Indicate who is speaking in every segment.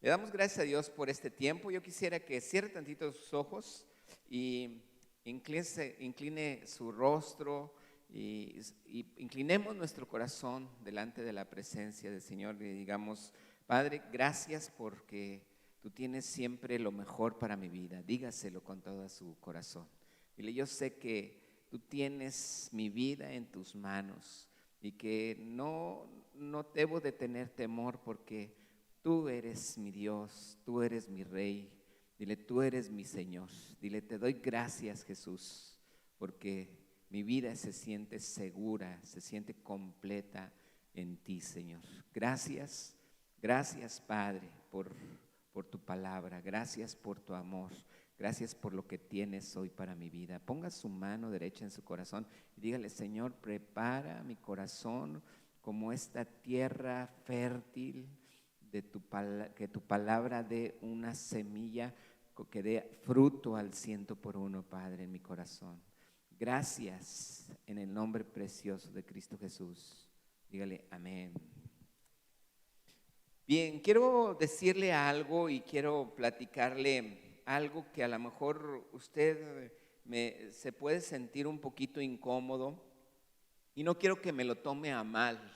Speaker 1: Le damos gracias a Dios por este tiempo. Yo quisiera que cierre tantito sus ojos y incline su rostro y inclinemos nuestro corazón delante de la presencia del Señor y digamos: Padre, gracias porque tú tienes siempre lo mejor para mi vida. Dígaselo con todo su corazón. Dile: yo sé que tú tienes mi vida en tus manos y que no debo de tener temor porque tú eres mi Dios, tú eres mi Rey. Dile: tú eres mi Señor. Dile: te doy gracias, Jesús, porque mi vida se siente segura, se siente completa en ti, Señor. Gracias, gracias, Padre, por tu palabra. Gracias por tu amor. Gracias por lo que tienes hoy para mi vida. Ponga su mano derecha en su corazón y dígale: Señor, prepara mi corazón como esta tierra fértil, que tu palabra dé una semilla que dé fruto al 100 por 1, Padre, en mi corazón. Gracias, en el nombre precioso de Cristo Jesús. Dígale amén. Bien, quiero decirle algo y quiero platicarle algo que a lo mejor usted se puede sentir un poquito incómodo y no quiero que me lo tome a mal,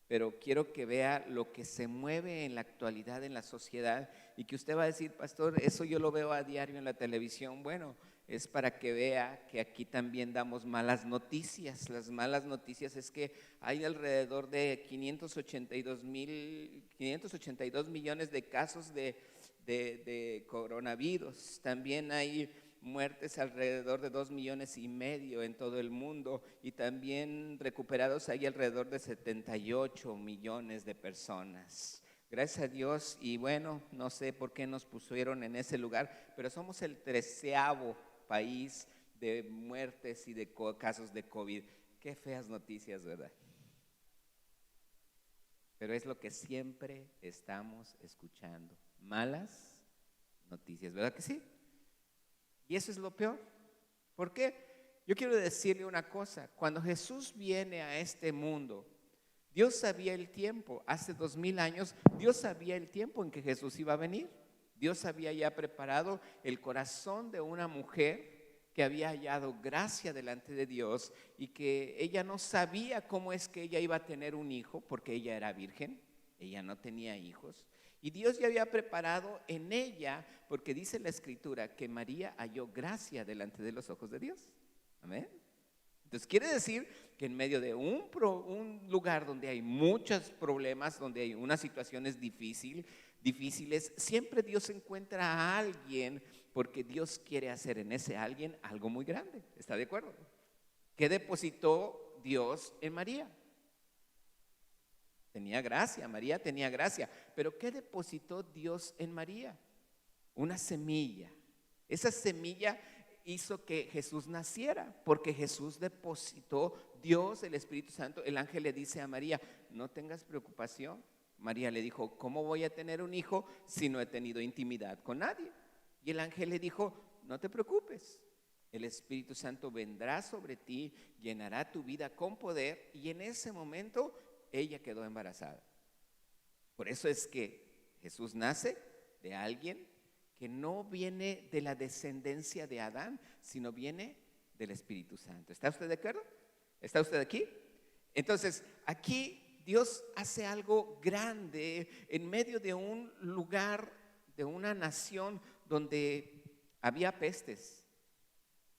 Speaker 1: pero quiero que vea lo que se mueve en la actualidad en la sociedad y que usted va a decir: pastor, eso yo lo veo a diario en la televisión. Bueno, es para que vea que aquí también damos malas noticias. Las malas noticias es que hay alrededor de 582 millones de casos de coronavirus. También hay muertes alrededor de 2,5 millones en todo el mundo, y también recuperados hay alrededor de 78 millones de personas. Gracias a Dios. Y bueno, no sé por qué nos pusieron en ese lugar, pero somos el 13º país de muertes y de casos de COVID. Qué feas noticias, ¿verdad? Pero es lo que siempre estamos escuchando: malas noticias, ¿verdad que sí? Y eso es lo peor. ¿Por qué? Yo quiero decirle una cosa: cuando Jesús viene a este mundo, Dios sabía el tiempo. Hace 2000 años Dios sabía el tiempo en que Jesús iba a venir. Dios había ya preparado el corazón de una mujer que había hallado gracia delante de Dios y que ella no sabía cómo es que ella iba a tener un hijo, porque ella era virgen, ella no tenía hijos. Y Dios ya había preparado en ella, porque dice la Escritura que María halló gracia delante de los ojos de Dios. Amén. Entonces quiere decir que en medio de un lugar donde hay muchos problemas, donde hay unas situaciones difíciles, siempre Dios encuentra a alguien, porque Dios quiere hacer en ese alguien algo muy grande. ¿Está de acuerdo? ¿Qué depositó Dios en María? Tenía gracia, María tenía gracia. Pero ¿qué depositó Dios en María? Una semilla. Esa semilla hizo que Jesús naciera, porque Jesús depositó, Dios, el Espíritu Santo. El ángel le dice a María: no tengas preocupación. María le dijo: ¿cómo voy a tener un hijo si no he tenido intimidad con nadie? Y el ángel le dijo: no te preocupes, el Espíritu Santo vendrá sobre ti, llenará tu vida con poder. Y en ese momento ella quedó embarazada. Por eso es que Jesús nace de alguien que no viene de la descendencia de Adán, sino viene del Espíritu Santo. ¿Está usted de acuerdo? ¿Está usted aquí? Entonces, aquí Dios hace algo grande en medio de un lugar, de una nación donde había pestes.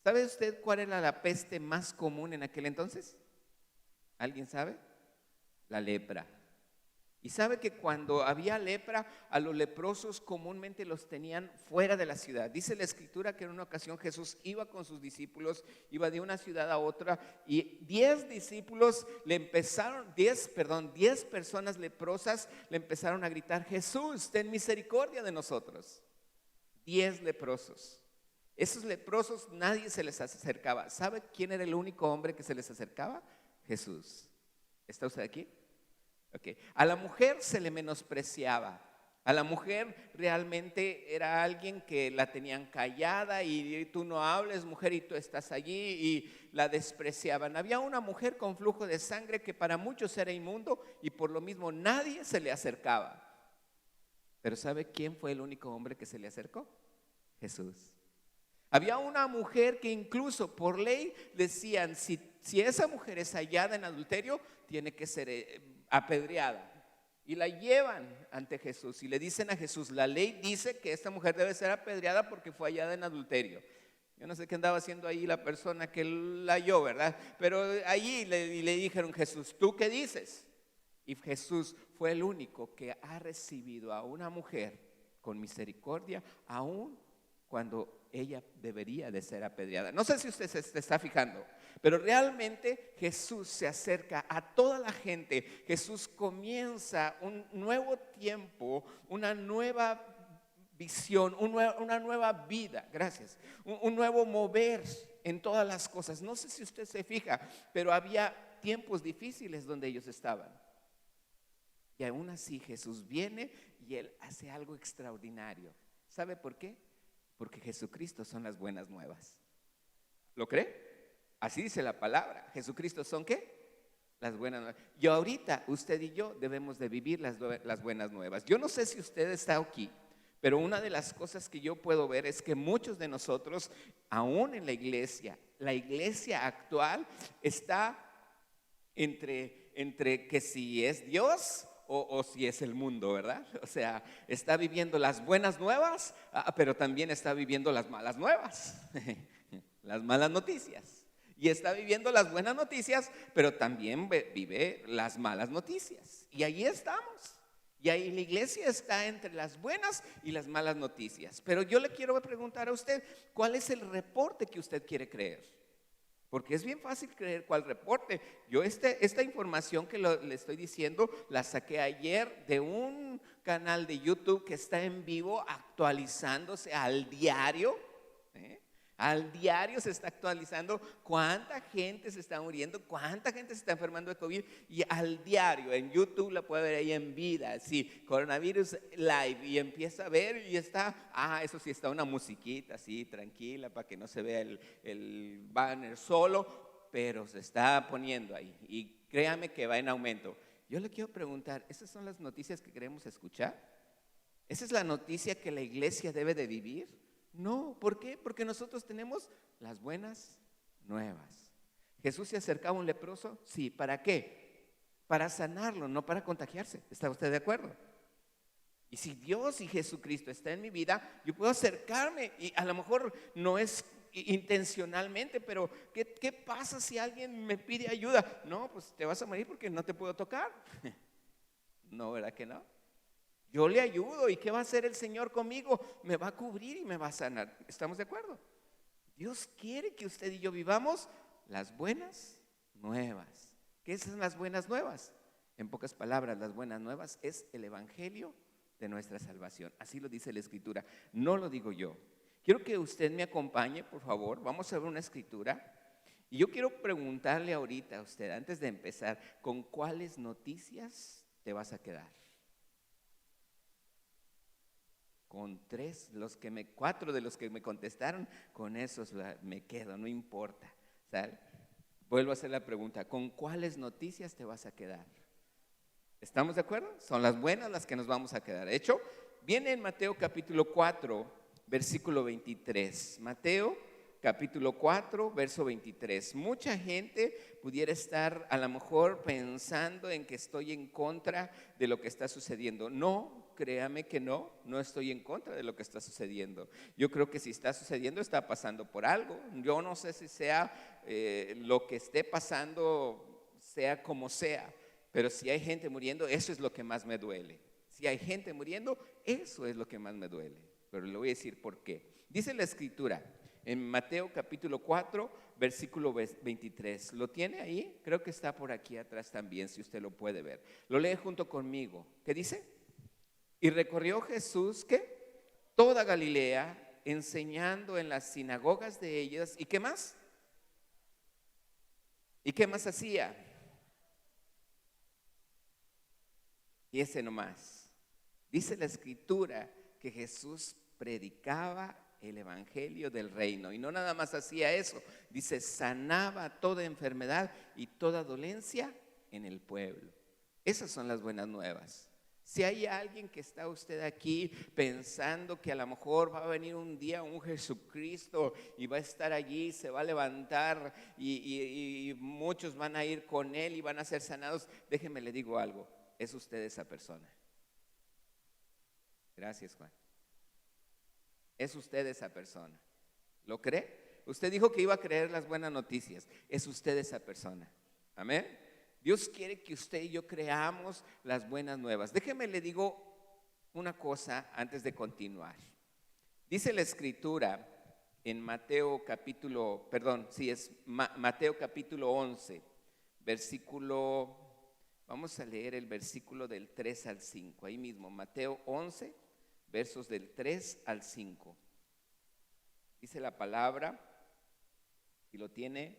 Speaker 1: ¿Sabe usted cuál era la peste más común en aquel entonces? ¿Alguien sabe? La lepra. Y sabe que cuando había lepra, a los leprosos comúnmente los tenían fuera de la ciudad. Dice la Escritura que en una ocasión Jesús iba con sus discípulos, iba de una ciudad a otra, y 10 discípulos 10 personas leprosas le empezaron a gritar: Jesús, ten misericordia de nosotros. 10 leprosos. Esos leprosos nadie se les acercaba. ¿Sabe quién era el único hombre que se les acercaba? Jesús. ¿Está usted aquí? Okay. A la mujer se le menospreciaba. A la mujer realmente era alguien que la tenían callada, y tú no hables, mujer, y tú estás allí, y la despreciaban. Había una mujer con flujo de sangre que para muchos era inmundo, y por lo mismo nadie se le acercaba. Pero ¿sabe quién fue el único hombre que se le acercó? Jesús. Había una mujer que incluso por ley decían, si esa mujer es hallada en adulterio, tiene que ser apedreada. Y la llevan ante Jesús y le dicen a Jesús, la ley dice que esta mujer debe ser apedreada porque fue hallada en adulterio. Yo no sé qué andaba haciendo ahí la persona que la halló, ¿verdad? Pero allí le dijeron, Jesús, ¿tú qué dices? Y Jesús fue el único que ha recibido a una mujer con misericordia, aún cuando ella debería de ser apedreada. No sé si usted se está fijando, pero realmente Jesús se acerca a toda la gente. Jesús comienza un nuevo tiempo, una nueva visión, una nueva vida, gracias, un nuevo mover en todas las cosas. No sé si usted se fija, pero había tiempos difíciles donde ellos estaban. Y aún así Jesús viene y Él hace algo extraordinario. ¿Sabe por qué? Porque Jesucristo son las buenas nuevas. ¿Lo cree? Así dice la palabra. Jesucristo son ¿qué? Las buenas nuevas. Y ahorita usted y yo debemos de vivir las buenas nuevas. Yo no sé si usted está aquí, pero una de las cosas que yo puedo ver es que muchos de nosotros, aún en la iglesia actual está entre que si es Dios o si es el mundo, ¿verdad? O sea, está viviendo las buenas nuevas, pero también está viviendo las malas nuevas, las malas noticias. Y está viviendo las buenas noticias, pero también vive las malas noticias. Y ahí estamos. Y ahí la iglesia está entre las buenas y las malas noticias. Pero yo le quiero preguntar a usted, ¿cuál es el reporte que usted quiere creer? Porque es bien fácil creer cuál reporte. Yo esta información que le estoy diciendo la saqué ayer de un canal de YouTube que está en vivo actualizándose al diario. Al diario se está actualizando cuánta gente se está muriendo, cuánta gente se está enfermando de COVID. Y al diario en YouTube la puede ver ahí en vida, sí, coronavirus live. Y empieza a ver y está, eso sí, está una musiquita así, tranquila, para que no se vea el banner solo, pero se está poniendo ahí. Y créame que va en aumento. Yo le quiero preguntar, ¿esas son las noticias que queremos escuchar? ¿Esa es la noticia que la iglesia debe de vivir? No, ¿por qué? Porque nosotros tenemos las buenas nuevas. Jesús se acercaba a un leproso, sí, ¿para qué? Para sanarlo, no para contagiarse. ¿Está usted de acuerdo? Y si Dios y Jesucristo está en mi vida, yo puedo acercarme y a lo mejor no es intencionalmente, pero ¿qué pasa si alguien me pide ayuda? No, pues te vas a morir porque no te puedo tocar. No, ¿verdad que no? Yo le ayudo, ¿y qué va a hacer el Señor conmigo? Me va a cubrir y me va a sanar. ¿Estamos de acuerdo? Dios quiere que usted y yo vivamos las buenas nuevas. ¿Qué son las buenas nuevas? En pocas palabras, las buenas nuevas es el evangelio de nuestra salvación. Así lo dice la Escritura, no lo digo yo. Quiero que usted me acompañe, por favor. Vamos a ver una escritura. Y yo quiero preguntarle ahorita a usted, antes de empezar, ¿con cuáles noticias te vas a quedar? Con 4 de los que me contestaron, con esos me quedo, no importa. ¿Sale? Vuelvo a hacer la pregunta, ¿con cuáles noticias te vas a quedar? ¿Estamos de acuerdo? Son las buenas las que nos vamos a quedar. De hecho, viene en Mateo capítulo 4, versículo 23. Mateo capítulo 4, verso 23. Mucha gente pudiera estar a lo mejor pensando en que estoy en contra de lo que está sucediendo. No, créame que no estoy en contra de lo que está sucediendo. Yo creo que si está sucediendo, está pasando por algo. Yo no sé si sea lo que esté pasando, sea como sea, pero si hay gente muriendo, eso es lo que más me duele. Si hay gente muriendo, eso es lo que más me duele. Pero le voy a decir por qué. Dice la Escritura en Mateo capítulo 4, versículo 23. ¿Lo tiene ahí? Creo que está por aquí atrás también, si usted lo puede ver. Lo lee junto conmigo. ¿Qué dice? Y recorrió Jesús, ¿qué? Toda Galilea, enseñando en las sinagogas de ellas. ¿Y qué más? ¿Y qué más hacía? Y ese nomás. Dice la Escritura que Jesús predicaba el evangelio del reino. Y no nada más hacía eso. Dice, sanaba toda enfermedad y toda dolencia en el pueblo. Esas son las buenas nuevas. Si hay alguien que está usted aquí pensando que a lo mejor va a venir un día un Jesucristo y va a estar allí, se va a levantar y muchos van a ir con él y van a ser sanados, déjeme le digo algo, es usted esa persona. Gracias, Juan. Es usted esa persona. ¿Lo cree? Usted dijo que iba a creer las buenas noticias. Es usted esa persona. Amén. Dios quiere que usted y yo creamos las buenas nuevas. Déjeme le digo una cosa antes de continuar. Dice la escritura en Mateo capítulo, Mateo capítulo 11, versículo, vamos a leer el versículo del 3 al 5, ahí mismo, Mateo 11, versos del 3 al 5. Dice la palabra, y lo tiene,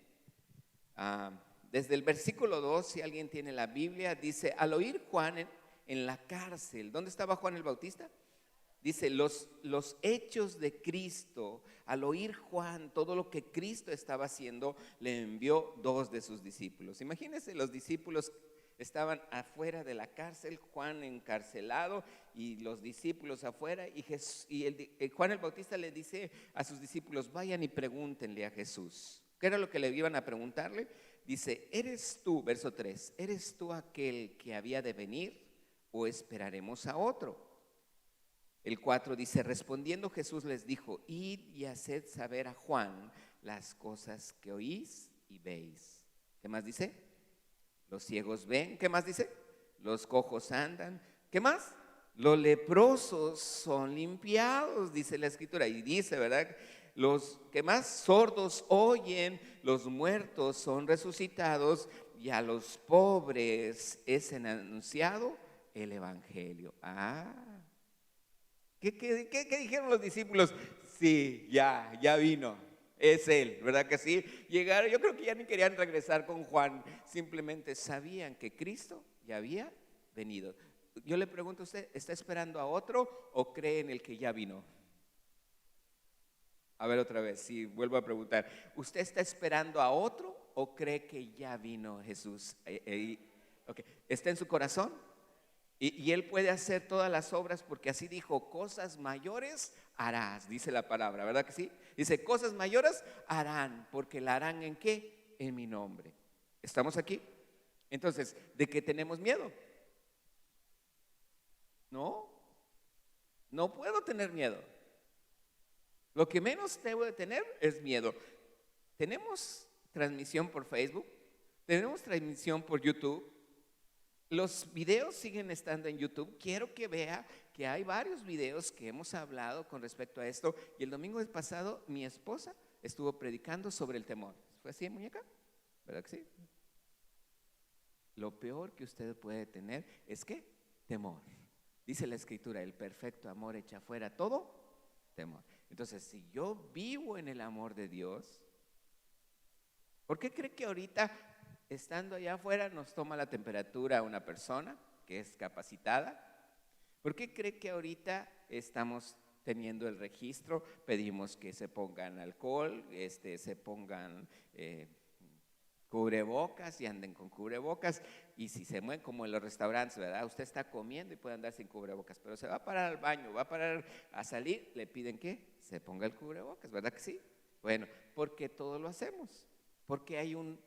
Speaker 1: desde el versículo 2, si alguien tiene la Biblia, dice, al oír Juan en la cárcel, ¿dónde estaba Juan el Bautista? Dice, los hechos de Cristo, al oír Juan todo lo que Cristo estaba haciendo, le envió 2 de sus discípulos. Imagínense, los discípulos estaban afuera de la cárcel, Juan encarcelado y los discípulos afuera, y Juan el Bautista le dice a sus discípulos, vayan y pregúntenle a Jesús. ¿Qué era lo que le iban a preguntarle? Dice, ¿eres tú, verso 3, eres tú aquel que había de venir o esperaremos a otro? El 4 dice, respondiendo Jesús les dijo, id y haced saber a Juan las cosas que oís y veis. ¿Qué más dice? Los ciegos ven. ¿Qué más dice? Los cojos andan. ¿Qué más? Los leprosos son limpiados, dice la escritura. Y dice, ¿verdad? Los que más sordos oyen, los muertos son resucitados y a los pobres es anunciado el evangelio. ¿Qué dijeron los discípulos? Sí, ya vino, es él, ¿verdad que sí? Llegaron, yo creo que ya ni querían regresar con Juan, simplemente sabían que Cristo ya había venido. Yo le pregunto a usted, ¿está esperando a otro o cree en el que ya vino? A ver otra vez, sí, vuelvo a preguntar. ¿Usted está esperando a otro o cree que ya vino Jesús? Okay. ¿Está en su corazón? Y Él puede hacer todas las obras porque así dijo, cosas mayores harás, dice la palabra, ¿verdad que sí? Dice, cosas mayores harán, porque la harán ¿en qué? En mi nombre. ¿Estamos aquí? Entonces, ¿de qué tenemos miedo? No puedo tener miedo. Lo que menos debo de tener es miedo. Tenemos transmisión por Facebook, tenemos transmisión por YouTube. Los videos siguen estando en YouTube. Quiero que vea que hay varios videos que hemos hablado con respecto a esto. Y el domingo pasado mi esposa estuvo predicando sobre el temor. ¿Fue así, muñeca? ¿Verdad que sí? Lo peor que usted puede tener es ¿qué? Temor. Dice la escritura, el perfecto amor echa fuera todo temor. Entonces, si yo vivo en el amor de Dios, ¿por qué cree que ahorita, estando allá afuera, nos toma la temperatura una persona que es capacitada? ¿Por qué cree que ahorita estamos teniendo el registro? Pedimos que se pongan alcohol, se pongan cubrebocas y anden con cubrebocas. Y si se mueven como en los restaurantes, ¿verdad? Usted está comiendo y puede andar sin cubrebocas, pero se va a parar al baño, va a parar a salir, le piden que se ponga el cubrebocas, ¿verdad que sí? Bueno, porque todo lo hacemos, porque hay un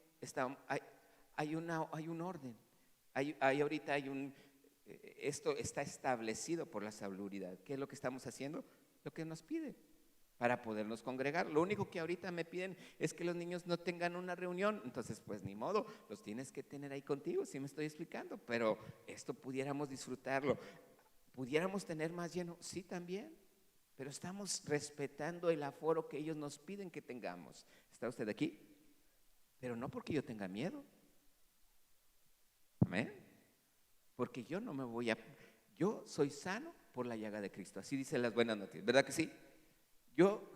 Speaker 1: orden, esto está establecido por la salubridad. ¿Qué es lo que estamos haciendo? Lo que nos piden para podernos congregar. Lo único que ahorita me piden es que los niños no tengan una reunión, entonces pues ni modo, los tienes que tener ahí contigo, ¿sí me estoy explicando? Pero esto pudiéramos disfrutarlo, pudiéramos tener más lleno, sí también, pero estamos respetando el aforo que ellos nos piden que tengamos. ¿Está usted aquí? Pero no porque yo tenga miedo. Amén. Porque yo soy sano por la llaga de Cristo. Así dicen las buenas noticias, ¿verdad que sí?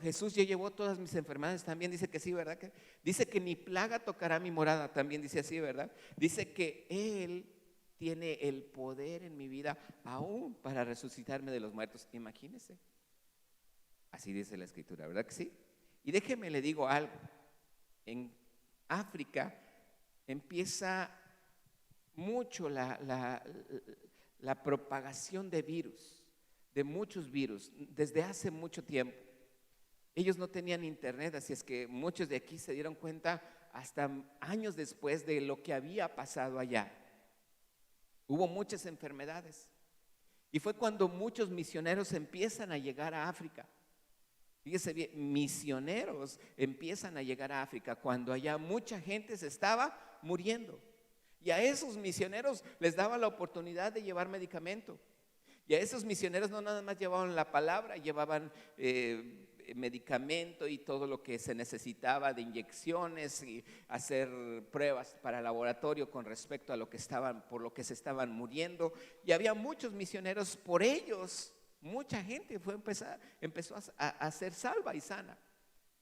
Speaker 1: Jesús ya llevó todas mis enfermedades, también dice que sí, ¿verdad? Dice que ni plaga tocará mi morada, también dice así, ¿verdad? Dice que Él tiene el poder en mi vida aún para resucitarme de los muertos. Imagínese. Así dice la escritura, ¿verdad que sí? Y déjeme le digo algo. En África empieza mucho la propagación de virus, de muchos virus, desde hace mucho tiempo. Ellos no tenían internet, así es que muchos de aquí se dieron cuenta hasta años después de lo que había pasado allá. Hubo muchas enfermedades. Y fue cuando muchos misioneros empiezan a llegar a África. Fíjese bien, misioneros empiezan a llegar a África cuando allá mucha gente se estaba muriendo. Y a esos misioneros les daba la oportunidad de llevar medicamento. Y a esos misioneros no nada más llevaban la palabra, llevaban medicamento y todo lo que se necesitaba de inyecciones y hacer pruebas para laboratorio con respecto a lo que por lo que se estaban muriendo. Y había muchos misioneros, por ellos mucha gente empezó a ser salva y sana.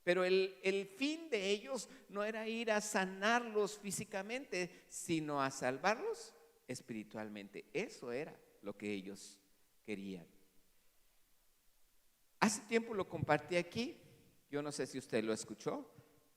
Speaker 1: Pero el fin de ellos no era ir a sanarlos físicamente, sino a salvarlos espiritualmente. Eso era lo que ellos querían. Hace tiempo lo compartí aquí, yo no sé si usted lo escuchó,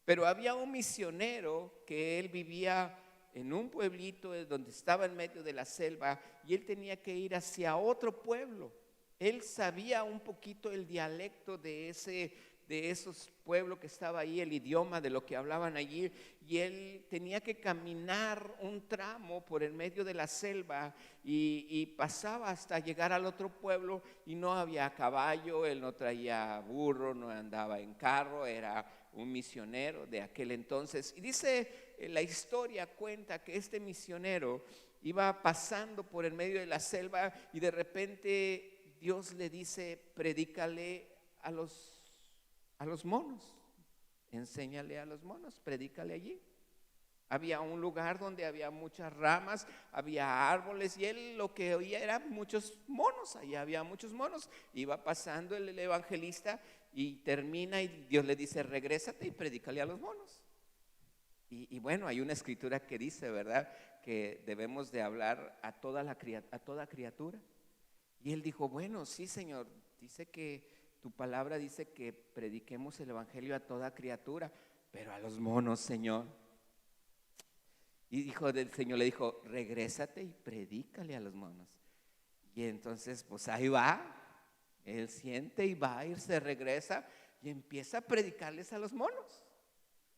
Speaker 1: pero había un misionero que él vivía en un pueblito donde estaba en medio de la selva y él tenía que ir hacia otro pueblo. Él sabía un poquito el dialecto de esos pueblos que estaba ahí, el idioma de lo que hablaban allí, y él tenía que caminar un tramo por el medio de la selva y pasaba hasta llegar al otro pueblo y no había caballo, él no traía burro, no andaba en carro, era un misionero de aquel entonces. Y dice, la historia cuenta que este misionero iba pasando por el medio de la selva y de repente Dios le dice: predícale a los monos, enséñale a los monos, predícale allí. Había un lugar donde había muchas ramas, había árboles y él lo que oía eran muchos monos, allá había muchos monos. Iba pasando el evangelista y termina y Dios le dice: regrésate y predícale a los monos. Y bueno, hay una escritura que dice, ¿verdad?, que debemos de hablar a toda criatura. Y él dijo: bueno, sí, Señor, dice que tu palabra dice que prediquemos el evangelio a toda criatura, pero a los monos, Señor. Y el Señor le dijo: regrésate y predícale a los monos. Y entonces pues ahí va, él siente y va y se regresa y empieza a predicarles a los monos.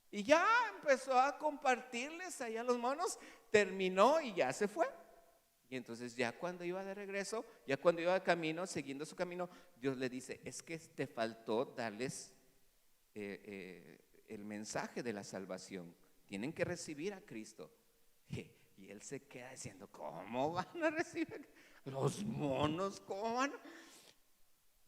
Speaker 1: Y ya empezó a compartirles ahí a los monos, terminó y ya se fue. Y entonces ya cuando iba de regreso, ya cuando iba de camino, siguiendo su camino, Dios le dice: es que te faltó darles el mensaje de la salvación. Tienen que recibir a Cristo. Y él se queda diciendo: ¿cómo van a recibir? Los monos, ¿cómo van?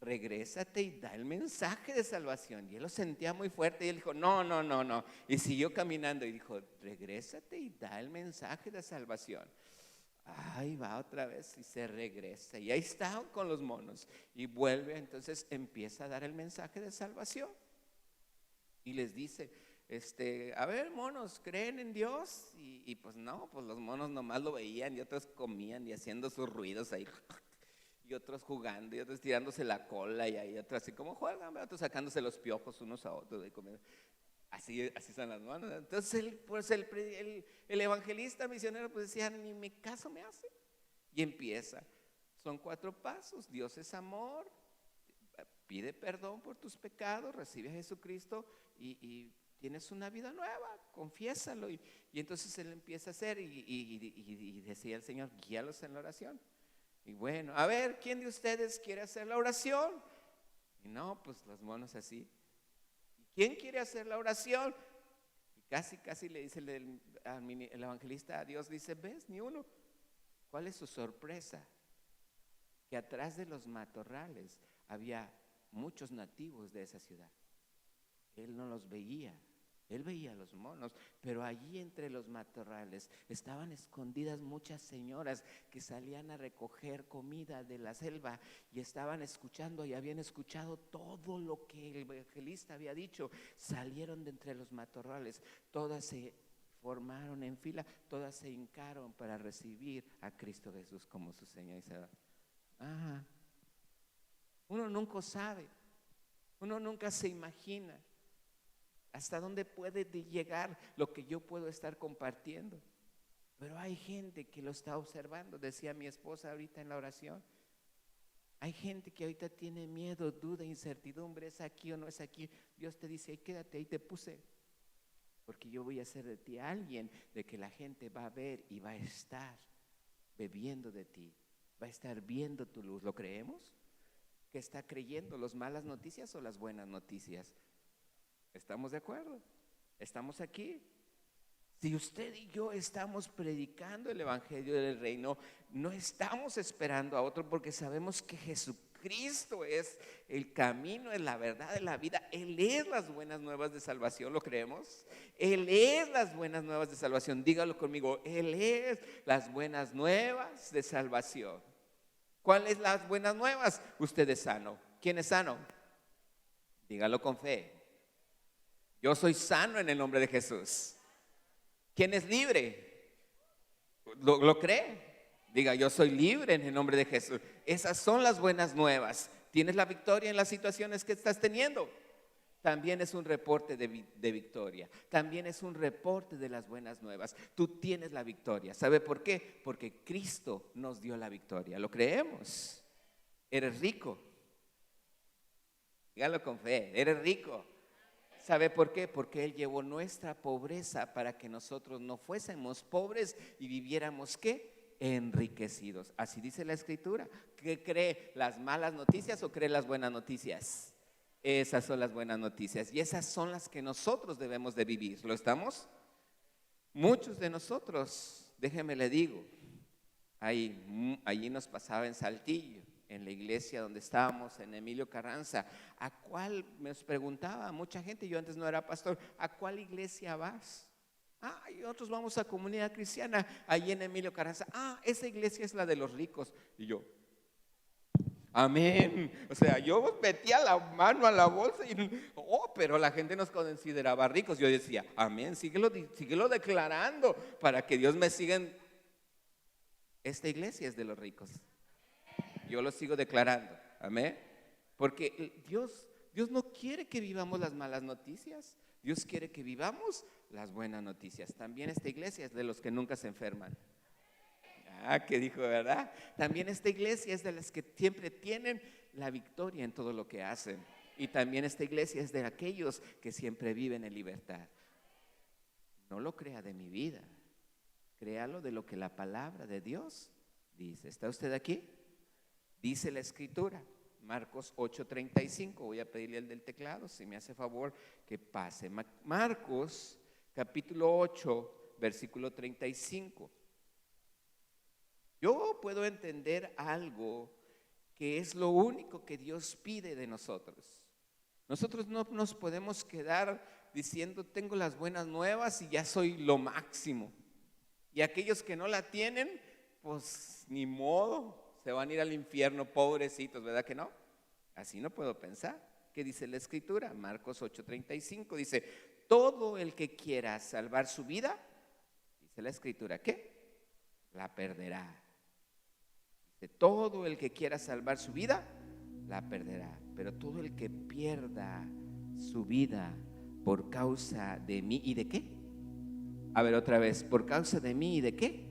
Speaker 1: Regrésate y da el mensaje de salvación. Y él lo sentía muy fuerte y él dijo: no. Y siguió caminando y dijo: regrésate y da el mensaje de salvación. Ahí va otra vez y se regresa y ahí está con los monos y vuelve. Entonces empieza a dar el mensaje de salvación y les dice: a ver, monos, ¿creen en Dios? Y pues no, pues los monos nomás lo veían y otros comían y haciendo sus ruidos ahí, y otros jugando y otros tirándose la cola, y ahí otros así como juegan, otros sacándose los piojos unos a otros de comer. Así son las manos. Entonces el evangelista misionero pues decía: ni mi caso me hace. Y empieza. Son 4 pasos. Dios es amor. Pide perdón por tus pecados. Recibe a Jesucristo y tienes una vida nueva. Confiésalo. Y entonces él empieza a hacer y decía el Señor: guíalos en la oración. Y bueno, a ver, ¿quién de ustedes quiere hacer la oración? Y no, pues los monos así. ¿Quién quiere hacer la oración? Y casi le dice el evangelista a Dios, dice: ¿ves? Ni uno. ¿Cuál es su sorpresa? Que atrás de los matorrales había muchos nativos de esa ciudad. Él no los veía. Él veía a los monos, pero allí entre los matorrales estaban escondidas muchas señoras que salían a recoger comida de la selva y estaban escuchando y habían escuchado todo lo que el evangelista había dicho. Salieron de entre los matorrales, todas se formaron en fila, todas se hincaron para recibir a Cristo Jesús como su Señor y Salvador. Uno nunca sabe, uno nunca se imagina hasta dónde puede llegar lo que yo puedo estar compartiendo. Pero hay gente que lo está observando, decía mi esposa ahorita en la oración. Hay gente que ahorita tiene miedo, duda, incertidumbre, ¿es aquí o no es aquí? Dios te dice, quédate, ahí te puse. Porque yo voy a hacer de ti alguien de que la gente va a ver y va a estar bebiendo de ti. Va a estar viendo tu luz. ¿Lo creemos? ¿Qué está creyendo? ¿Las malas noticias o las buenas noticias? ¿Estamos de acuerdo? ¿Estamos aquí? Si usted y yo estamos predicando el evangelio del reino, no estamos esperando a otro, porque sabemos que Jesucristo es el camino, es la verdad, es la vida. Él es las buenas nuevas de salvación, ¿lo creemos? Él es las buenas nuevas de salvación. Dígalo conmigo, Él es las buenas nuevas de salvación. ¿Cuáles las buenas nuevas? Usted es sano. ¿Quién es sano? Dígalo con fe. Yo soy sano en el nombre de Jesús. ¿Quién es libre? ¿Lo cree? Diga, yo soy libre en el nombre de Jesús. Esas son las buenas nuevas. ¿Tienes la victoria en las situaciones que estás teniendo? También es un reporte de victoria. También es un reporte de las buenas nuevas. Tú tienes la victoria. ¿Sabe por qué? Porque Cristo nos dio la victoria. ¿Lo creemos? Eres rico. Dígalo con fe. Eres rico. ¿Sabe por qué? Porque Él llevó nuestra pobreza para que nosotros no fuésemos pobres y viviéramos ¿qué? Enriquecidos. Así dice la Escritura. ¿Qué cree? ¿Las malas noticias o cree las buenas noticias? Esas son las buenas noticias y esas son las que nosotros debemos de vivir. ¿Lo estamos? Muchos de nosotros, déjeme le digo, allí nos pasaba en Saltillo, en la iglesia donde estábamos, en Emilio Carranza. ¿A cuál? Me preguntaba mucha gente, yo antes no era pastor, ¿a cuál iglesia vas? Y nosotros vamos a Comunidad Cristiana, allí en Emilio Carranza. Esa iglesia es la de los ricos. Y yo, amén. O sea, yo metía la mano a la bolsa y, pero la gente nos consideraba ricos. Yo decía, amén, síguelo declarando para que Dios me siga. Esta iglesia es de los ricos. Yo lo sigo declarando, amén. Porque Dios no quiere que vivamos las malas noticias. Dios quiere que vivamos las buenas noticias. También esta iglesia es de los que nunca se enferman. ¿Qué dijo, verdad? También esta iglesia es de las que siempre tienen la victoria en todo lo que hacen. Y también esta iglesia es de aquellos que siempre viven en libertad. No lo crea de mi vida, créalo de lo que la palabra de Dios dice. ¿Está usted aquí? Dice la Escritura, Marcos 8:35. Voy a pedirle al del teclado, si me hace favor, que pase. Marcos capítulo 8, versículo 35. Yo puedo entender algo que es lo único que Dios pide de nosotros. Nosotros no nos podemos quedar diciendo tengo las buenas nuevas y ya soy lo máximo. Y aquellos que no la tienen, pues ni modo, se van a ir al infierno, pobrecitos, ¿verdad que no? Así no puedo pensar. ¿Qué dice la Escritura? Marcos 8:35 dice, todo el que quiera salvar su vida, dice la Escritura, ¿qué? La perderá. Todo el que quiera salvar su vida, la perderá. Pero todo el que pierda su vida por causa de mí, ¿y de qué? A ver otra vez, por causa de mí, ¿y de qué?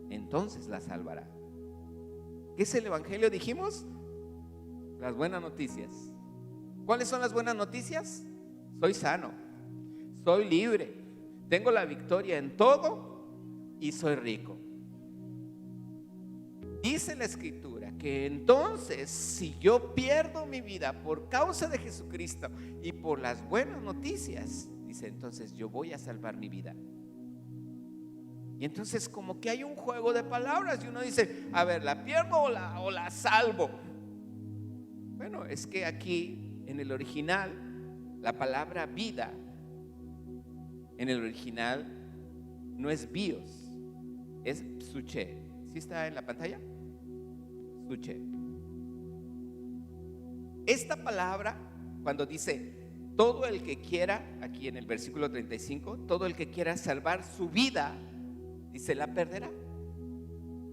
Speaker 1: Entonces la salvará. ¿Qué es el evangelio? Dijimos, las buenas noticias. ¿Cuáles son las buenas noticias? Soy sano, soy libre, tengo la victoria en todo y soy rico. Dice la Escritura que entonces si yo pierdo mi vida por causa de Jesucristo y por las buenas noticias, dice, entonces yo voy a salvar mi vida. Y entonces como que hay un juego de palabras y uno dice, a ver, ¿la pierdo o la salvo? Bueno, es que aquí en el original la palabra vida en el original no es bios, es psuche. ¿Sí está en la pantalla? Psuche. Esta palabra, cuando dice todo el que quiera, aquí en el versículo 35, todo el que quiera salvar su vida, dice, la perderá.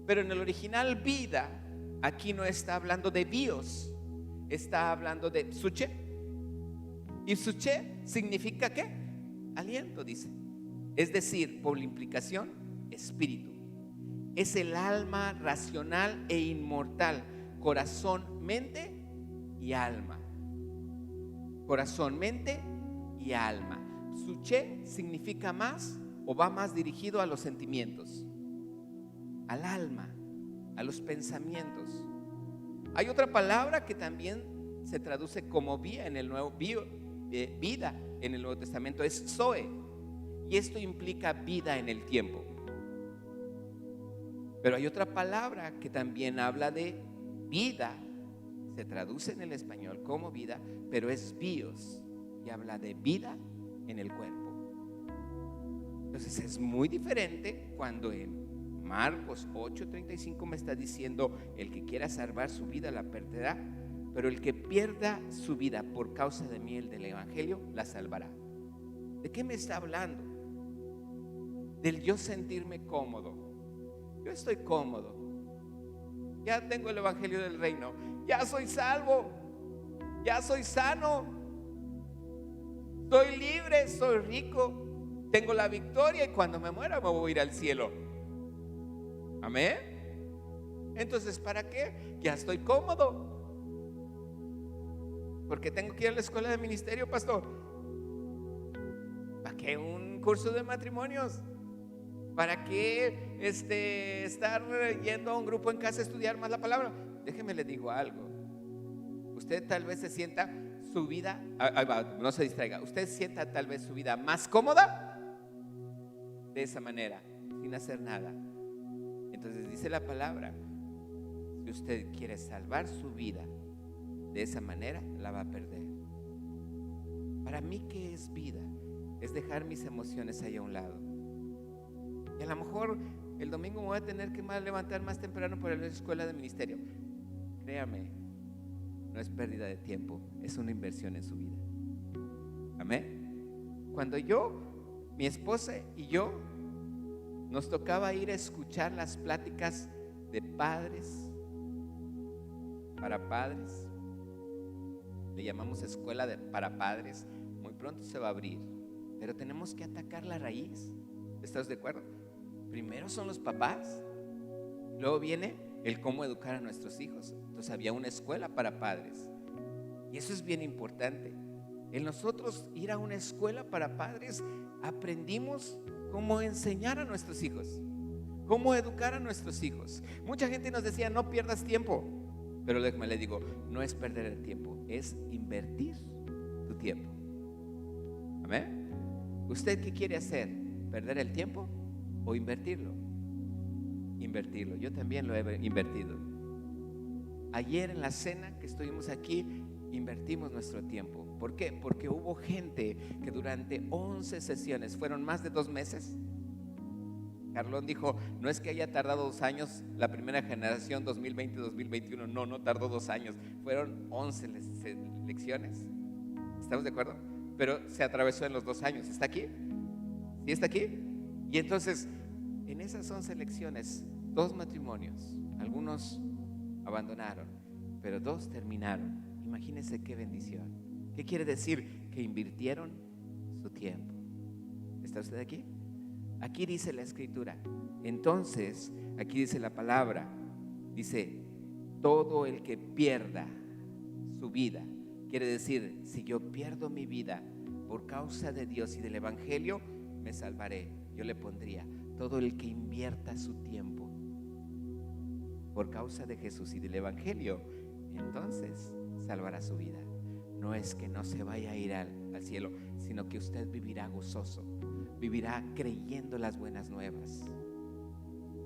Speaker 1: Pero en el original vida, aquí no está hablando de bios, está hablando de psuche. Y psuche significa ¿qué? Aliento, dice. es decir, por la implicación, espíritu. Es el alma racional e inmortal, corazón, mente y alma. Corazón, mente y alma. Suche significa más o va más dirigido a los sentimientos, al alma, a los pensamientos. Hay otra palabra que también se traduce como vida en el vida en el Nuevo Testamento, es Zoe, y esto implica vida en el tiempo. Pero hay otra palabra que también habla de vida, se traduce en el español como vida, pero es bios, y habla de vida en el cuerpo. Entonces es muy diferente cuando en Marcos 8:35 me está diciendo: el que quiera salvar su vida la perderá, pero el que pierda su vida por causa de mí, el del evangelio, la salvará. ¿De qué me está hablando? Del yo sentirme cómodo. Yo estoy cómodo, ya tengo el evangelio del reino, ya soy salvo, ya soy sano, soy libre, soy rico, tengo la victoria y cuando me muera me voy a ir al cielo. Amén. Entonces, ¿para qué? Ya estoy cómodo. ¿Porque tengo que ir a la escuela de ministerio, pastor? ¿Para qué un curso de matrimonios? ¿Para qué estar yendo a un grupo en casa a estudiar más la palabra? Déjeme le digo algo. Usted tal vez se sienta su vida, no se distraiga, usted sienta tal vez su vida más cómoda de esa manera, sin hacer nada. Entonces dice la palabra: si usted quiere salvar su vida de esa manera, la va a perder. Para mí, ¿qué es vida? Es dejar mis emociones ahí a un lado. Y a lo mejor el domingo me voy a tener que levantar más temprano para la escuela de ministerio. Créame, no es pérdida de tiempo, es una inversión en su vida. Amén. Cuando mi esposa y yo nos tocaba ir a escuchar las pláticas de padres para padres, le llamamos escuela para padres, muy pronto se va a abrir, pero tenemos que atacar la raíz. ¿Estás de acuerdo? Primero son los papás, luego viene el cómo educar a nuestros hijos. Entonces había una escuela para padres, y eso es bien importante. En nosotros ir a una escuela para padres aprendimos cómo enseñar a nuestros hijos, cómo educar a nuestros hijos. Mucha gente nos decía: no pierdas tiempo, pero déjame le digo, no es perder el tiempo, es invertir tu tiempo. Amén. ¿Usted qué quiere hacer? ¿Perder el tiempo o invertirlo? Invertirlo. Yo también lo he invertido. Ayer en la cena que estuvimos aquí, invertimos nuestro tiempo. ¿Por qué? Porque hubo gente que durante 11 sesiones, fueron más de 2 meses. Carlón dijo: no es que haya tardado 2 años la primera generación 2020-2021, no tardó 2 años, fueron 11 lecciones. ¿Estamos de acuerdo? Pero se atravesó en los 2 años. ¿Está aquí? ¿Sí está aquí? Y entonces, en esas 11 lecciones, 2 matrimonios, algunos abandonaron, pero 2 terminaron. Imagínense qué bendición. ¿Qué quiere decir? Que invirtieron su tiempo. ¿Está usted aquí? Aquí dice la escritura. Entonces, aquí dice la palabra, dice: todo el que pierda su vida. Quiere decir, si yo pierdo mi vida por causa de Dios y del evangelio, me salvaré. Yo le pondría: todo el que invierta su tiempo por causa de Jesús y del evangelio, entonces salvará su vida. No es que no se vaya a ir al cielo, sino que usted vivirá gozoso, vivirá creyendo las buenas nuevas,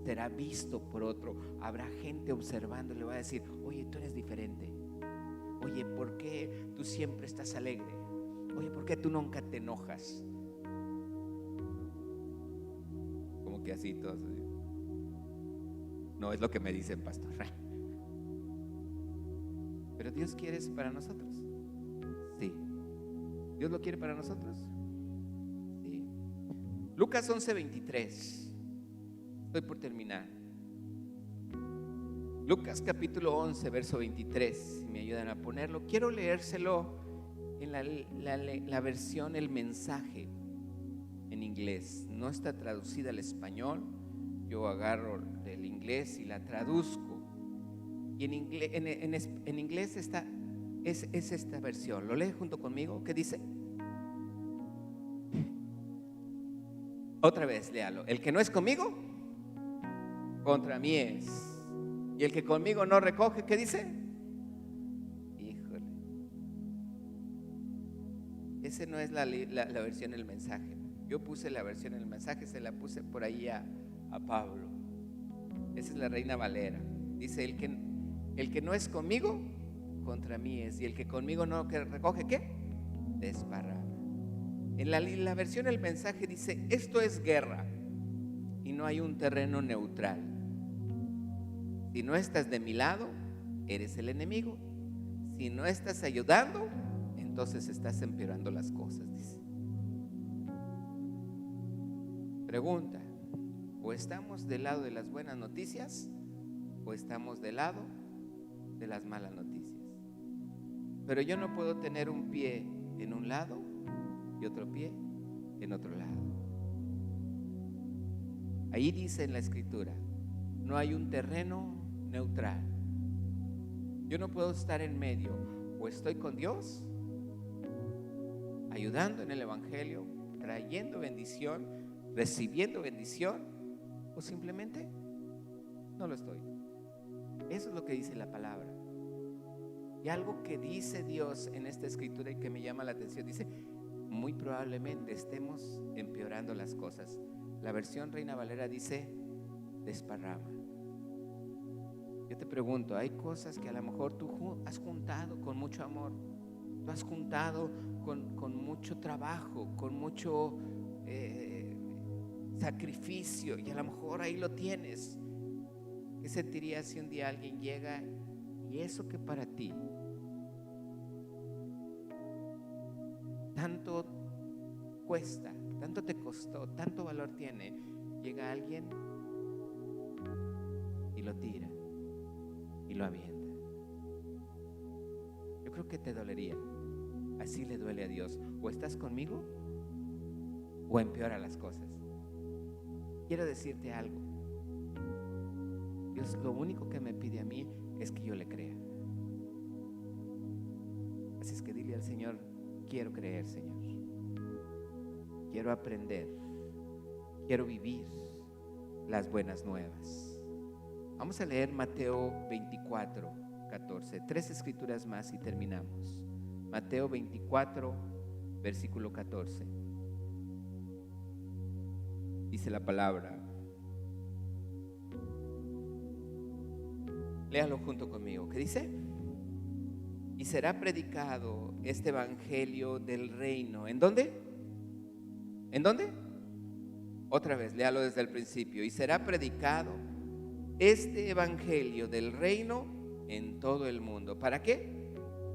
Speaker 1: será visto por otro. Habrá gente observando y le va a decir: oye, tú eres diferente. Oye, ¿por qué tú siempre estás alegre? Oye, ¿por qué tú nunca te enojas? Como que así todos. No es lo que me dicen, pastor. Pero Dios quiere eso para nosotros. Sí. ¿Dios lo quiere para nosotros? Sí. Lucas 11:23. Estoy por terminar. Lucas capítulo 11, verso 23. Si me ayudan a ponerlo. Quiero leérselo en la versión El Mensaje en inglés. inglés, no está traducida al español. Yo agarro del inglés y la traduzco. Y en inglés es esta versión. ¿Lo lee junto conmigo? ¿Qué dice? Otra vez, léalo. El que no es conmigo, contra mí es. Y el que conmigo no recoge, ¿qué dice? Híjole. Ese no es la versión del mensaje. Yo puse la versión del mensaje, se la puse por ahí a Pablo. Esa es la Reina Valera. Dice, el que no es conmigo, contra mí es. Y el que conmigo no recoge, ¿qué? Desparrama. En la versión del mensaje dice, esto es guerra y no hay un terreno neutral. Si no estás de mi lado, eres el enemigo. Si no estás ayudando, entonces estás empeorando las cosas, dice. Pregunta, o estamos del lado de las buenas noticias o estamos del lado de las malas noticias. Pero yo no puedo tener un pie en un lado y otro pie en otro lado. Ahí dice en la escritura, no hay un terreno neutral. Yo no puedo estar en medio. O estoy con Dios, ayudando en el evangelio, trayendo bendición, recibiendo bendición, o simplemente no lo estoy. Eso es lo que dice la palabra. Y algo que dice Dios en esta escritura y que me llama la atención, dice, muy probablemente estemos empeorando las cosas. La versión Reina Valera dice, desparrama. Yo te pregunto, hay cosas que a lo mejor tú has juntado con mucho amor, tú has juntado con mucho trabajo, con mucho sacrificio, y a lo mejor ahí lo tienes. ¿Qué sentirías si un día alguien llega y eso que para ti tanto cuesta, tanto te costó, tanto valor tiene, llega alguien y lo tira y lo avienta? Yo creo que te dolería. Así le duele a Dios. O estás conmigo o empeora las cosas. Quiero decirte algo. Dios lo único que me pide a mí es que yo le crea. Así es que dile al Señor, quiero creer, Señor. Quiero aprender. Quiero vivir las buenas nuevas. Vamos a leer Mateo 24, 14. 3 escrituras más y terminamos. Mateo 24, versículo 14. Dice la palabra. Léalo junto conmigo. ¿Qué dice? Y será predicado este evangelio del reino. ¿En dónde? ¿En dónde? Otra vez, léalo desde el principio. Y será predicado este evangelio del reino en todo el mundo. ¿Para qué?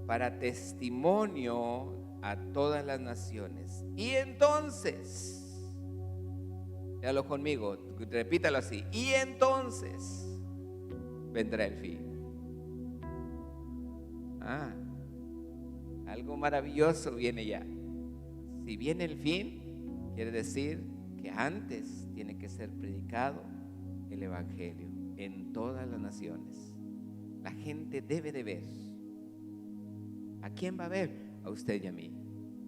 Speaker 1: Para testimonio a todas las naciones. Y entonces, léalo conmigo, repítalo así. Y entonces vendrá el fin. Algo maravilloso viene ya. Si viene el fin, quiere decir que antes tiene que ser predicado el evangelio en todas las naciones. La gente debe de ver. ¿A quién va a ver? A usted y a mí.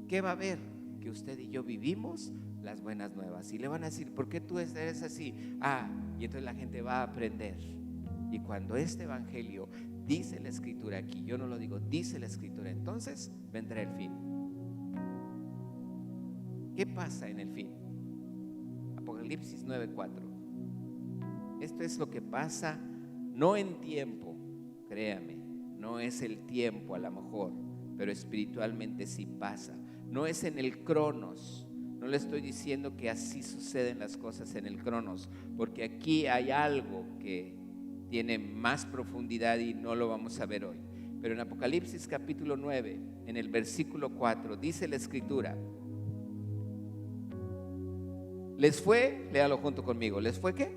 Speaker 1: ¿Qué va a ver? Que usted y yo vivimos las buenas nuevas. Y le van a decir, ¿por qué tú eres así? Y entonces la gente va a aprender. Y cuando este evangelio, dice la escritura aquí, yo no lo digo, dice la escritura, entonces vendrá el fin. ¿Qué pasa en el fin? Apocalipsis 9:4. Esto es lo que pasa, no en tiempo, créame, no es el tiempo a lo mejor, pero espiritualmente sí pasa. No es en el cronos. No le estoy diciendo que así suceden las cosas en el cronos, porque aquí hay algo que tiene más profundidad y no lo vamos a ver hoy. Pero en Apocalipsis capítulo 9, en el versículo 4, dice la escritura, les fue, léalo junto conmigo, les fue ¿qué?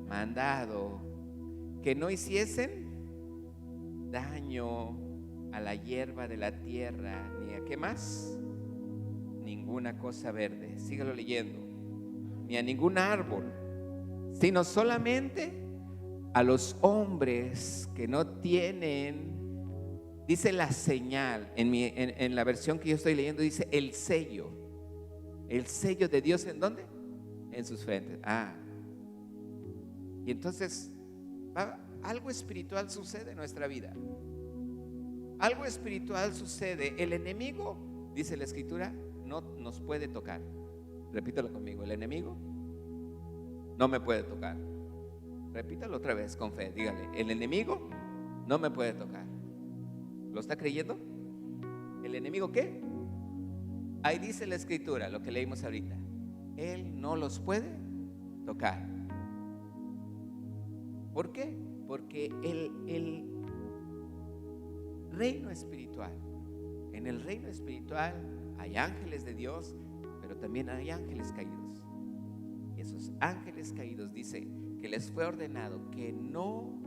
Speaker 1: Mandado que no hiciesen daño a la hierba de la tierra, ni a qué más, ninguna cosa verde. Sígalo leyendo. ni a ningún árbol, sino solamente a los hombres que no tienen, dice la señal, en la versión que yo estoy leyendo dice el sello de Dios. ¿En dónde? En sus frentes. Y entonces algo espiritual sucede en nuestra vida. Algo espiritual sucede. El enemigo, dice la escritura, no nos puede tocar. Repítalo conmigo: el enemigo no me puede tocar. Repítalo otra vez con fe, dígale: el enemigo no me puede tocar. ¿Lo está creyendo? ¿El enemigo qué? Ahí dice la escritura, lo que leímos ahorita: él no los puede tocar. ¿Por qué? Porque el reino espiritual, en el reino espiritual hay ángeles de Dios, pero también hay ángeles caídos. Y esos ángeles caídos dice que les fue ordenado que no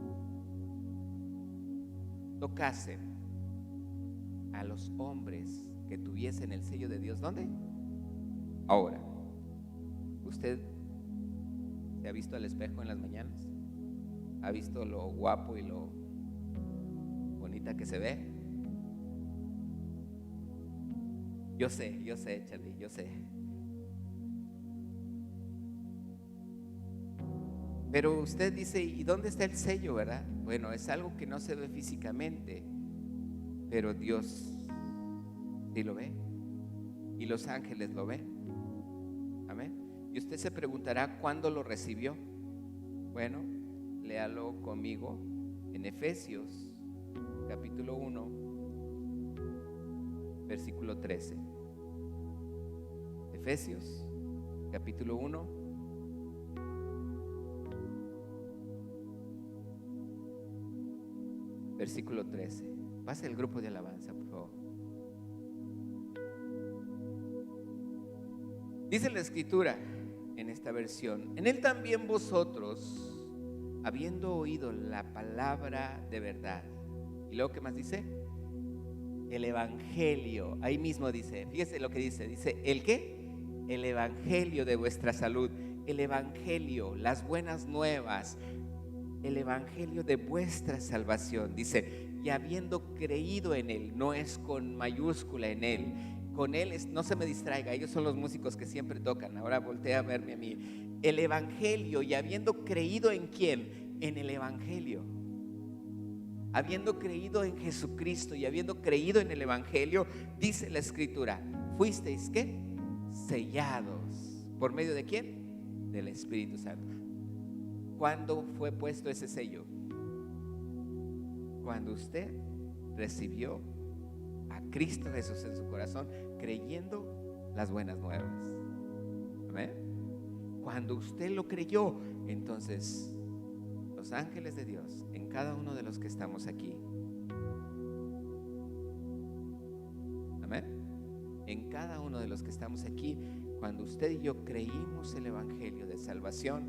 Speaker 1: tocasen a los hombres que tuviesen el sello de Dios. ¿Dónde? Ahora, ¿usted se ha visto al espejo en las mañanas? ¿Ha visto lo guapo y lo bonita que se ve? Yo sé, Charlie, yo sé. Pero usted dice: ¿y dónde está el sello, verdad? Bueno, es algo que no se ve físicamente, pero Dios sí lo ve, y los ángeles lo ven. Amén. Y usted se preguntará: ¿cuándo lo recibió? Bueno, léalo conmigo en Efesios capítulo 1, versículo 13. Efesios capítulo 1, versículo 13. Pasa el grupo de alabanza, por favor. Dice la escritura en esta versión: en él también vosotros, habiendo oído la palabra de verdad. Y luego, ¿qué más dice? El evangelio. Ahí mismo dice, fíjese lo que dice. Dice: ¿el qué? El evangelio de vuestra salud. El evangelio, las buenas nuevas, el evangelio de vuestra salvación. Dice: y habiendo creído en él. No es con mayúscula, en él. Con él es, no se me distraiga, ellos son los músicos que siempre tocan. Ahora voltea a verme a mí. El evangelio, y habiendo creído en quién, en el evangelio, habiendo creído en Jesucristo y habiendo creído en el evangelio, dice la escritura: fuisteis ¿qué? Sellados. ¿Por medio de quién? Del Espíritu Santo. ¿Cuándo fue puesto ese sello? Cuando usted recibió a Cristo Jesús en su corazón, creyendo las buenas nuevas. ¿Amén? Cuando usted lo creyó, entonces los ángeles de Dios en cada uno de los que estamos aquí, amén, en cada uno de los que estamos aquí, cuando usted y yo creímos el evangelio de salvación,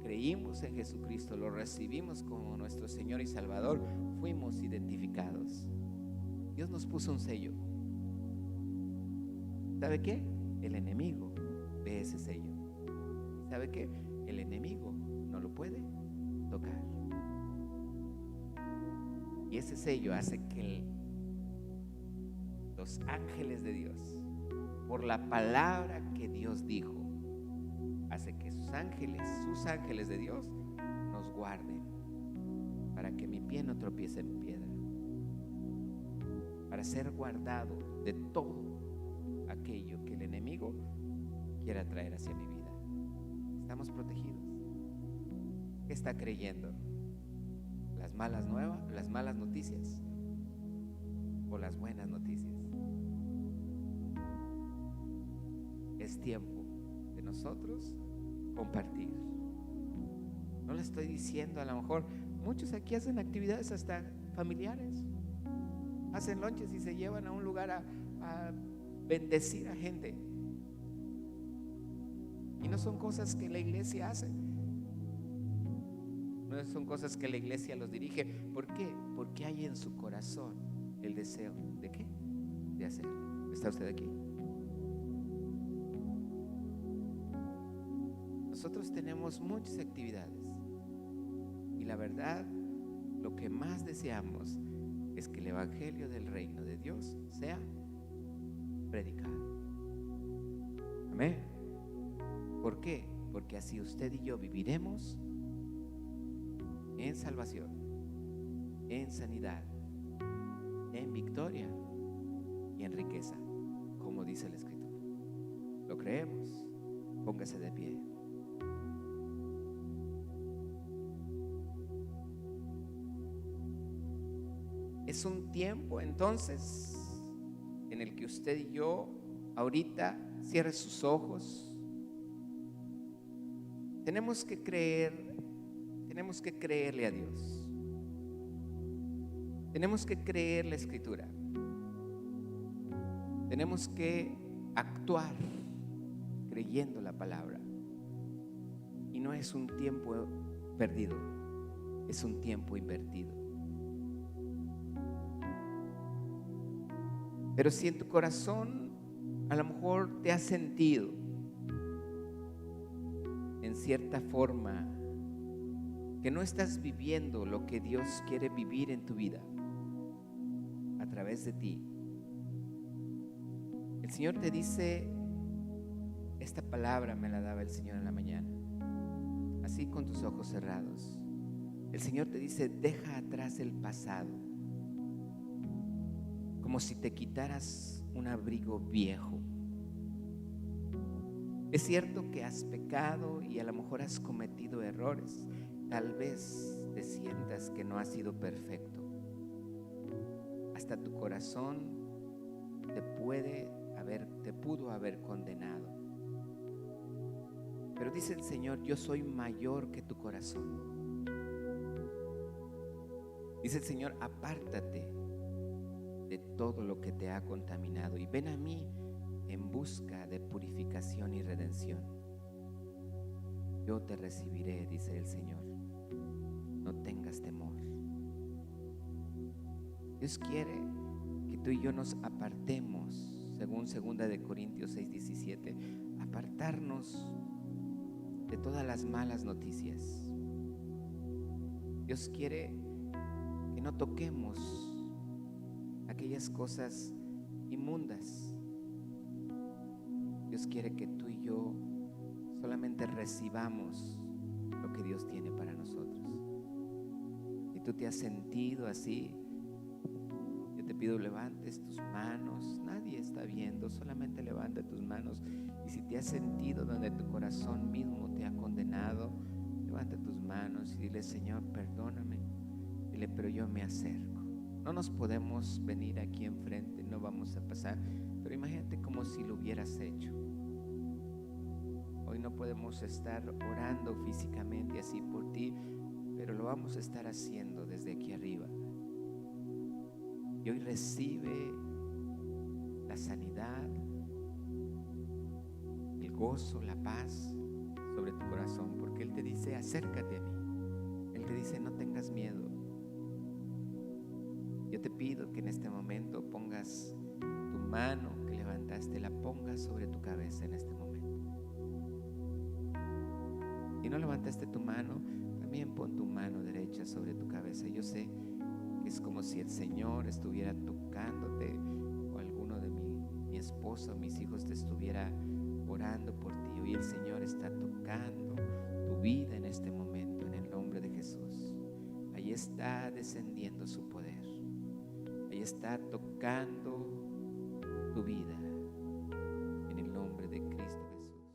Speaker 1: creímos en Jesucristo, lo recibimos como nuestro Señor y Salvador, fuimos identificados. Dios nos puso un sello. ¿Sabe qué? El enemigo ve ese sello. ¿Sabe qué? El enemigo no lo puede tocar. Y ese sello hace que los ángeles de Dios, por la palabra que Dios dijo, hace que sus ángeles de Dios nos guarden, para que mi pie no tropiece en piedra, para ser guardado de todo aquello que el enemigo quiera traer hacia mi vida. Estamos protegidos. ¿Qué está creyendo? ¿Las malas nuevas, las malas noticias o las buenas noticias? Es tiempo de nosotros compartir. No le estoy diciendo, a lo mejor muchos aquí hacen actividades hasta familiares, hacen lonches y se llevan a un lugar a bendecir a gente, y no son cosas que la iglesia hace, no son cosas que la iglesia los dirige. ¿Por qué? Porque hay en su corazón el deseo ¿de qué? De hacerlo. ¿Está usted aquí? nosotros tenemos muchas actividades y la verdad, lo que más deseamos es que el evangelio del reino de Dios sea predicado. Amén. ¿Por qué? Porque así usted y yo viviremos en salvación, en sanidad, en victoria y en riqueza, como dice la Escritura. ¿Lo creemos? Póngase de pie. Es un tiempo entonces en el que usted y yo ahorita cierre sus ojos. Tenemos que creerle a Dios. Tenemos que creer la Escritura. Tenemos que actuar creyendo la palabra. Y no es un tiempo perdido, es un tiempo invertido. Pero si en tu corazón a lo mejor te has sentido en cierta forma que no estás viviendo lo que Dios quiere vivir en tu vida a través de ti, el Señor te dice, esta palabra me la daba el Señor en la mañana, así con tus ojos cerrados. El Señor te dice, deja atrás el pasado, como si te quitaras un abrigo viejo. Es cierto que has pecado y a lo mejor has cometido errores. Tal vez te sientas que no has sido perfecto. Hasta tu corazón te pudo haber condenado. Pero dice el Señor, yo soy mayor que tu corazón. Dice el Señor, apártate de todo lo que te ha contaminado y ven a mí en busca de purificación y redención. Yo te recibiré, dice el Señor. No tengas temor. Dios quiere que tú y yo nos apartemos, según 2 de Corintios 6:17, apartarnos de todas las malas noticias. Dios quiere que no toquemos aquellas cosas inmundas. Dios quiere que tú y yo solamente recibamos lo que Dios tiene para nosotros. Si tú te has sentido así, yo te pido levantes tus manos. Nadie está viendo, solamente levanta tus manos. Y si te has sentido donde tu corazón mismo te ha condenado, levanta tus manos y dile, Señor, perdóname. Dile, pero yo me acerco. No nos podemos venir aquí enfrente, no vamos a pasar, pero imagínate como si lo hubieras hecho. Hoy no podemos estar orando físicamente así por ti, pero lo vamos a estar haciendo desde aquí arriba. Y hoy recibe la sanidad, el gozo, la paz sobre tu corazón, porque Él te dice, acércate a mí. Él te dice, no tengas miedo. Yo te pido que en este momento pongas tu mano que levantaste, la pongas sobre tu cabeza en este momento. Si no levantaste tu mano, también pon tu mano derecha sobre tu cabeza. Yo sé que es como si el Señor estuviera tocándote, o alguno de mi esposa o mis hijos te estuviera orando por ti. Hoy el Señor está tocando tu vida en este momento, en el nombre de Jesús. Ahí está descendiendo su poder. Ahí está tocando tu vida en el nombre de Cristo Jesús.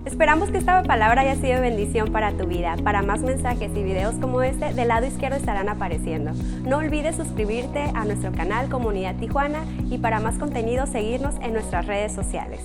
Speaker 2: Esperamos que esta palabra haya sido de bendición para tu vida. Para más mensajes y videos como este, del lado izquierdo estarán apareciendo. No olvides suscribirte a nuestro canal Comunidad Tijuana y para más contenido seguirnos en nuestras redes sociales.